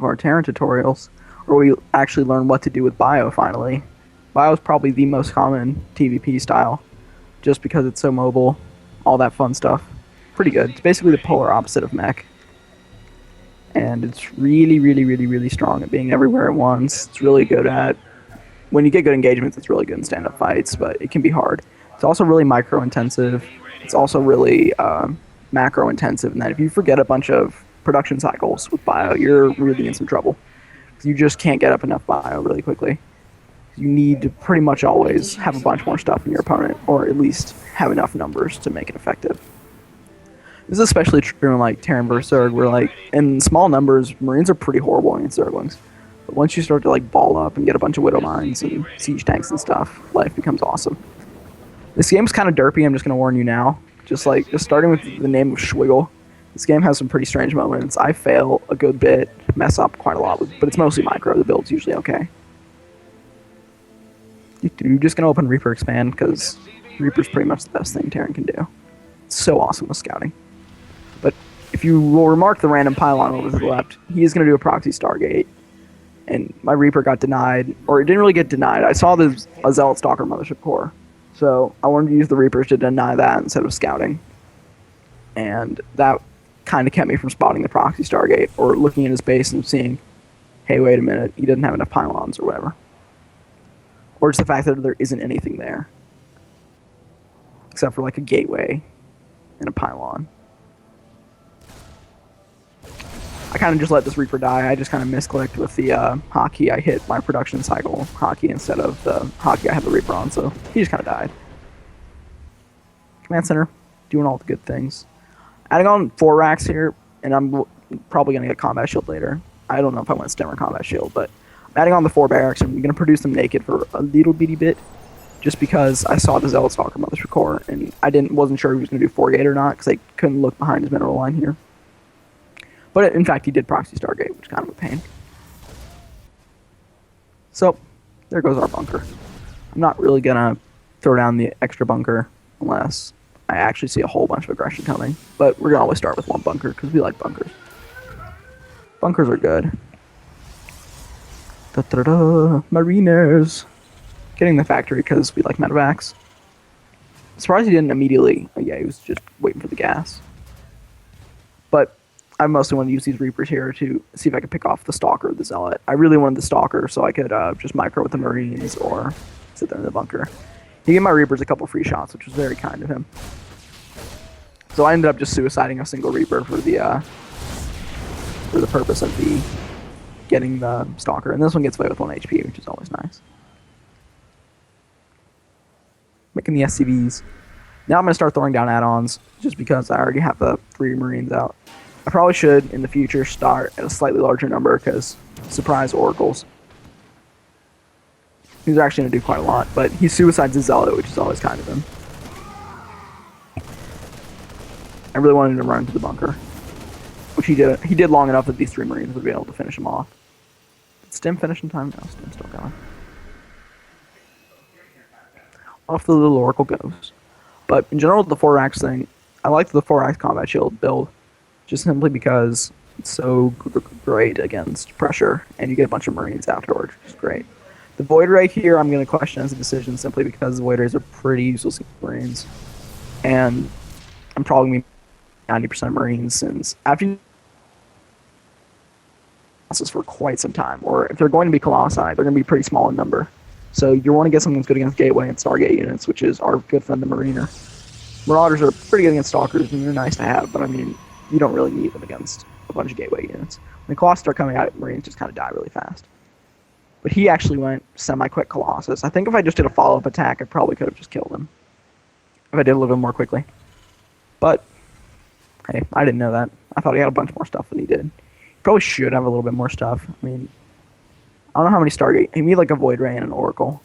of our Terran tutorials, where we actually learn what to do with Bio finally. Bio is probably the most common TvP style, just because it's so mobile, all that fun stuff. Pretty good. It's basically the polar opposite of mech. And it's really, really, really, really strong at being everywhere at once. It's really good at, when you get good engagements, it's really good in stand-up fights, but it can be hard. It's also really micro-intensive. It's also really macro-intensive, and that if you forget a bunch of production cycles with Bio, you're really in some trouble. You just can't get up enough Bio really quickly. You need to pretty much always have a bunch more stuff in your opponent, or at least have enough numbers to make it effective. This is especially true in like Terran vs. Zerg, where like in small numbers, Marines are pretty horrible against Zerglings. But once you start to like ball up and get a bunch of Widow Mines and Siege Tanks and stuff, life becomes awesome. This game's kind of derpy, I'm just going to warn you now. Just starting with the name of Schwiggle, this game has some pretty strange moments. I fail a good bit, mess up quite a lot, but it's mostly micro. The build's usually okay. You're just going to open Reaper Expand, because Reaper's pretty much the best thing Terran can do. It's so awesome with scouting. But if you will remark the random pylon over to the left, he is going to do a proxy Stargate. And my Reaper got denied, or it didn't really get denied. I saw this a Zealot Stalker Mothership Core. So I wanted to use the Reapers to deny that instead of scouting. And that kind of kept me from spotting the proxy Stargate, or looking at his base and seeing, hey, wait a minute, he doesn't have enough pylons or whatever. Or just the fact that there isn't anything there. Except for like a gateway and a pylon. I kind of just let this Reaper die. I just kind of misclicked with the hotkey. I hit my production cycle hotkey instead of the hotkey I have the Reaper on, so he just kind of died. Command Center, doing all the good things. Adding on 4 racks here, and I'm probably going to get Combat Shield later. I don't know if I want Stem or Combat Shield, but I'm adding on the 4 barracks, and I'm going to produce them naked for a little bitty bit, just because I saw the Zealot Stalker Mothership Core, and I wasn't sure he was going to do 4 gate or not, because I couldn't look behind his mineral line here. But in fact, he did proxy Stargate, which is kind of a pain. So, there goes our bunker. I'm not really going to throw down the extra bunker unless I actually see a whole bunch of aggression coming. But we're going to always start with 1 bunker, because we like bunkers. Bunkers are good. Da-da-da, Mariners. Getting the factory because we like medevacs. Surprised he didn't immediately. Oh, yeah, he was just waiting for the gas. But I mostly wanted to use these Reapers here to see if I could pick off the Stalker or the Zealot. I really wanted the Stalker so I could just micro with the Marines or sit there in the bunker. He gave my Reapers a couple free shots, which was very kind of him. So I ended up just suiciding a single Reaper for the purpose of getting the Stalker. And this one gets away with 1 HP, which is always nice. Making the SCVs. Now I'm going to start throwing down add-ons, just because I already have the 3 Marines out. I probably should, in the future, start at a slightly larger number, because surprise oracles. He's actually going to do quite a lot, but he suicides his Zealot, which is always kind of him. I really wanted him to run into the bunker, which he did. He did long enough that these 3 Marines would be able to finish him off. Did Stim finish in time? No, Stim's still going. Off the little Oracle goes. But in general, the 4 racks thing, I like the 4 racks Combat Shield build, just simply because it's so great against pressure, and you get a bunch of Marines afterwards, which is great. The Void Ray here, I'm going to question as a decision simply because the Void Rays are pretty useless Marines. And I'm probably going to be 90% Marines, since after you for quite some time, or if they're going to be Colossi, they're going to be pretty small in number. So you want to get something that's good against Gateway and Stargate units, which is our good friend the Mariner. Marauders are pretty good against Stalkers, and they're nice to have, but I mean, you don't really need them against a bunch of Gateway units. When the Colossus start coming out, Marines just kind of die really fast. But he actually went semi-quick Colossus. I think if I just did a follow-up attack, I probably could have just killed him. If I did a little bit more quickly. But, hey, I didn't know that. I thought he had a bunch more stuff than he did. He probably should have a little bit more stuff. I mean, I don't know how many Stargate. He made like a Void Ray and an Oracle.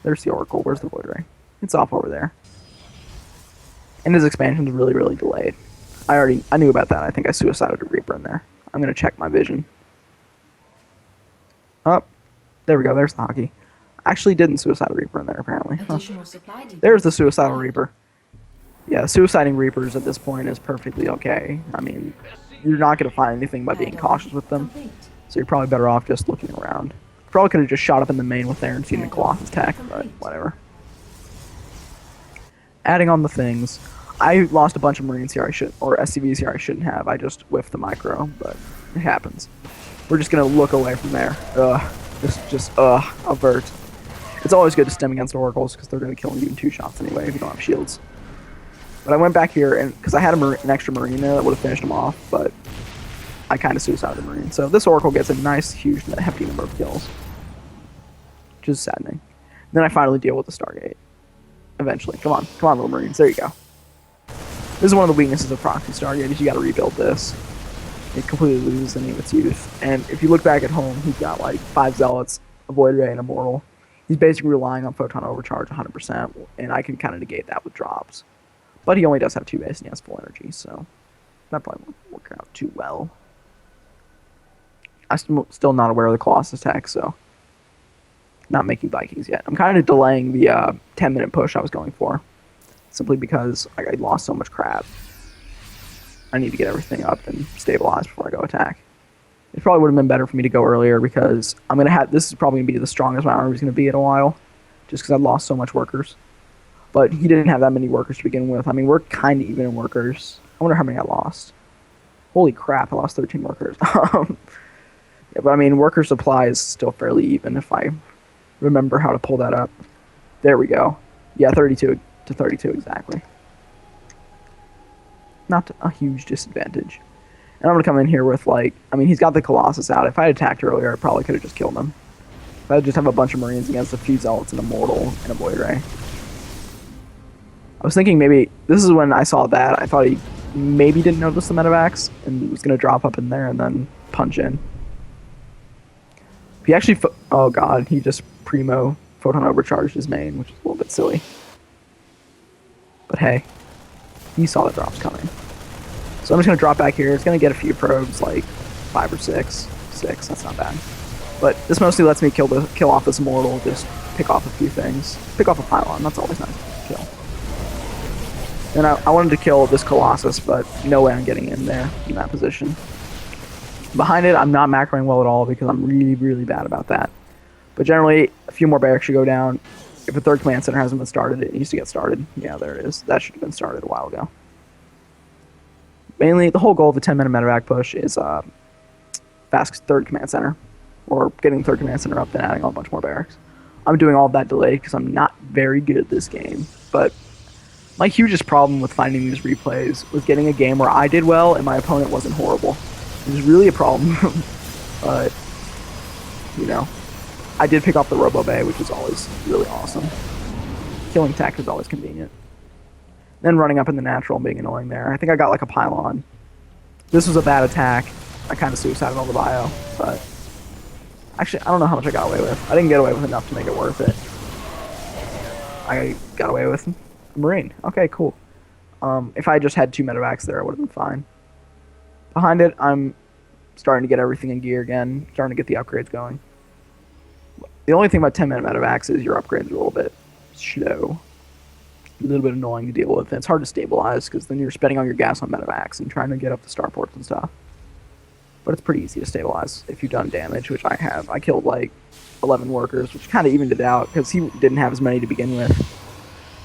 There's the Oracle. Where's the Void Ray? It's off over there. And his expansion's really, really delayed. I knew about that. I think I suicided a Reaper in there. I'm going to check my vision. Oh, there we go. There's the hockey. I actually didn't suicide a Reaper in there, apparently. Huh. There's the suicidal Reaper. Yeah, suiciding Reapers at this point is perfectly okay. I mean, you're not going to find anything by being cautious with them. So you're probably better off just looking around. Probably could have just shot up in the main with there and seen the Colossus tech, but whatever. Adding on the things, I lost a bunch of Marines here or SCVs here I shouldn't have. I just whiffed the micro, but it happens. We're just gonna look away from there. Avert. It's always good to stem against oracles because they're gonna kill you in 2 shots anyway if you don't have shields. But I went back here and because I had an extra Marine there that would have finished him off, but I kind of suicided the Marine. So this oracle gets a nice, huge, hefty number of kills, which is saddening. And then I finally deal with the Stargate. Eventually, come on, little Marines. There you go. This is one of the weaknesses of proxy Stargate is you got to rebuild this. It completely loses any of its youth. And if you look back at home, he's got like 5 Zealots, a Void Ray, and Immortal. He's basically relying on Photon Overcharge 100%, and I can kind of negate that with drops. But he only does have 2 base and he has full energy, so that probably won't work out too well. I'm still not aware of the Colossus tech, so not making Vikings yet. I'm kind of delaying the 10-minute push I was going for, simply because I lost so much crap. I need to get everything up and stabilized before I go attack. It probably would have been better for me to go earlier because I'm gonna have this is probably gonna be the strongest my army is gonna be in a while, just because I lost so much workers. But he didn't have that many workers to begin with. I mean, we're kind of even in workers. I wonder how many I lost. Holy crap! I lost 13 workers. Yeah, but I mean, worker supply is still fairly even if I remember how to pull that up. There we go. Yeah, 32 to 32 exactly. Not a huge disadvantage. And I'm going to come in here with, like, I mean, he's got the Colossus out. If I had attacked earlier, I probably could have just killed him. If I just have a bunch of Marines against a few Zealots, an Immortal, and a Void Ray. I was thinking maybe, this is when I saw that, I thought he maybe didn't notice the medevacs and was going to drop up in there and then punch in. He actually, oh god, he just primo Photon Overcharged his main, which is a little bit silly. But hey, he saw the drops coming. So I'm just going to drop back here. It's going to get a few probes, like 5 or 6. 6, that's not bad. But this mostly lets me kill off this Immortal, just pick off a few things. Pick off a pylon, that's always nice to kill. And I wanted to kill this Colossus, but no way I'm getting in there, in that position. Behind it, I'm not macroing well at all because I'm really, really bad about that. But generally, a few more barracks should go down. If a 3rd command center hasn't been started, it needs to get started. Yeah, there it is. That should have been started a while ago. Mainly, the whole goal of the 10-minute medevac push is fast 3rd command center, or getting 3rd command center up and adding on a bunch more barracks. I'm doing all of that delayed because I'm not very good at this game. But my hugest problem with finding these replays was getting a game where I did well and my opponent wasn't horrible. It was really a problem. But, you know, I did pick up the Robo Bay, which was always really awesome. Killing tech is always convenient. Then running up in the natural and being annoying there. I think I got like a pylon. This was a bad attack. I kind of suicided all the bio, but actually, I don't know how much I got away with. I didn't get away with enough to make it worth it. I got away with a Marine. Okay, cool. If I just had 2 medevacs there, it would have been fine. Behind it, I'm starting to get everything in gear again, starting to get the upgrades going. The only thing about 10-minute medevacs is your upgrades are a little bit slow. A little bit annoying to deal with. And it's hard to stabilize because then you're spending all your gas on medevacs and trying to get up the starports and stuff. But it's pretty easy to stabilize if you've done damage, which I have. I killed like 11 workers, which kind of evened it out because he didn't have as many to begin with.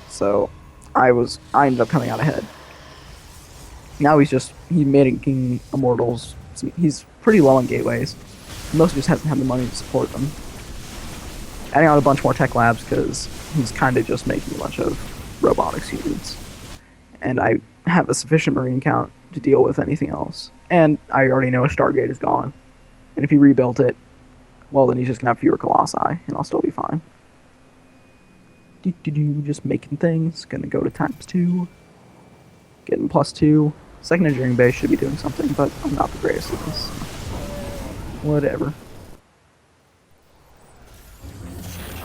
So I ended up coming out ahead. Now he's making Immortals. He's pretty low on gateways. Most just hasn't had the money to support them. Adding on a bunch more tech labs because he's kind of just making a bunch of robotics units. And I have a sufficient Marine count to deal with anything else. And I already know a Stargate is gone. And if he rebuilt it, well, then he's just going to have fewer Colossi, and I'll still be fine. Just making things. Going to go to ×2. Getting +2. Second engineering base should be doing something, but I'm not the greatest at this. Whatever.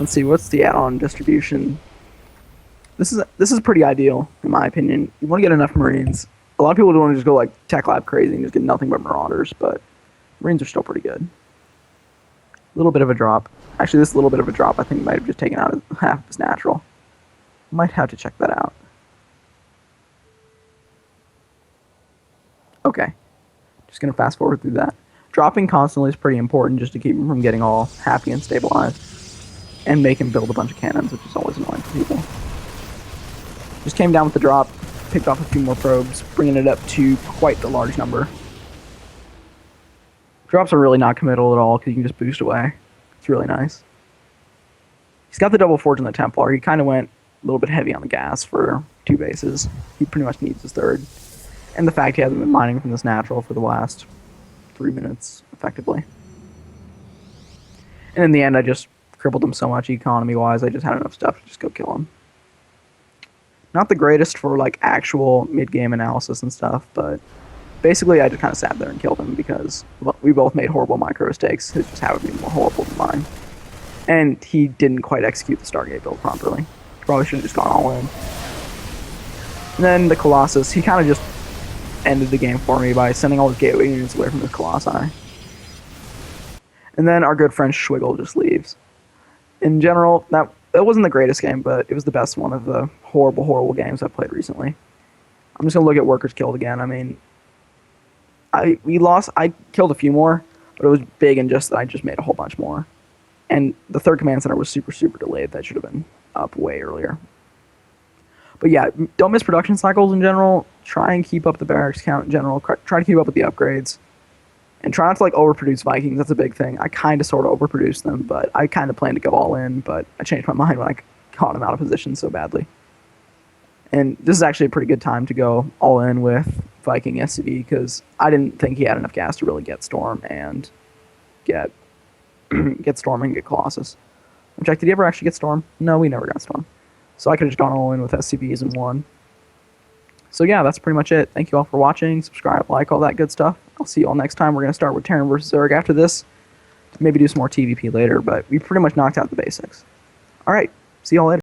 Let's see, what's the add-on distribution? This is pretty ideal, in my opinion. You want to get enough Marines. A lot of people don't want to just go like tech lab crazy and just get nothing but Marauders, but Marines are still pretty good. A little bit of a drop. Actually, this little bit of a drop I think might have just taken out half of his natural. Might have to check that out. Okay. Just going to fast forward through that. dropping constantly is pretty important just to keep him from getting all happy and stabilized. And make him build a bunch of cannons, which is always annoying for people. Just came down with the drop, picked off a few more probes, bringing it up to quite the large number. Drops are really not committal at all because you can just boost away. It's really nice. He's got the double forge in the Templar. He kind of went a little bit heavy on the gas for 2 bases. He pretty much needs his 3rd. And the fact he hasn't been mining from this natural for the last 3 minutes, effectively. And in the end, I just crippled him so much economy-wise, I just had enough stuff to just go kill him. Not the greatest for, like, actual mid-game analysis and stuff, but basically I just kind of sat there and killed him because we both made horrible micro mistakes. His just happened to be more horrible than mine. And he didn't quite execute the Stargate build properly. Probably should have just gone all in. And then the Colossus, he kind of just ended the game for me by sending all his gateway units away from his Colossi. And then our good friend Schwiggle just leaves. In general, that wasn't the greatest game, but it was the best one of the horrible, horrible games I've played recently. I'm just going to look at workers killed again. I mean, we lost. I killed a few more, but it was big in just that I just made a whole bunch more. And the 3rd command center was super, super delayed. That should have been up way earlier. But yeah, don't miss production cycles in general. Try and keep up the barracks count in general. Try to keep up with the upgrades. And try not to, like, overproduce Vikings. That's a big thing. I kind of sort of overproduced them, but I kind of planned to go all in, but I changed my mind when I caught him out of position so badly. And this is actually a pretty good time to go all in with Viking SCV because I didn't think he had enough gas to really get Storm and get Storm and get Colossus. In fact, did he ever actually get Storm? No, we never got Storm. So I could have just gone all in with SCVs and won. So yeah, that's pretty much it. Thank you all for watching. Subscribe, like, all that good stuff. I'll see you all next time. We're going to start with Terran versus Zerg after this. Maybe do some more TvP later, but we pretty much knocked out the basics. All right, see you all later.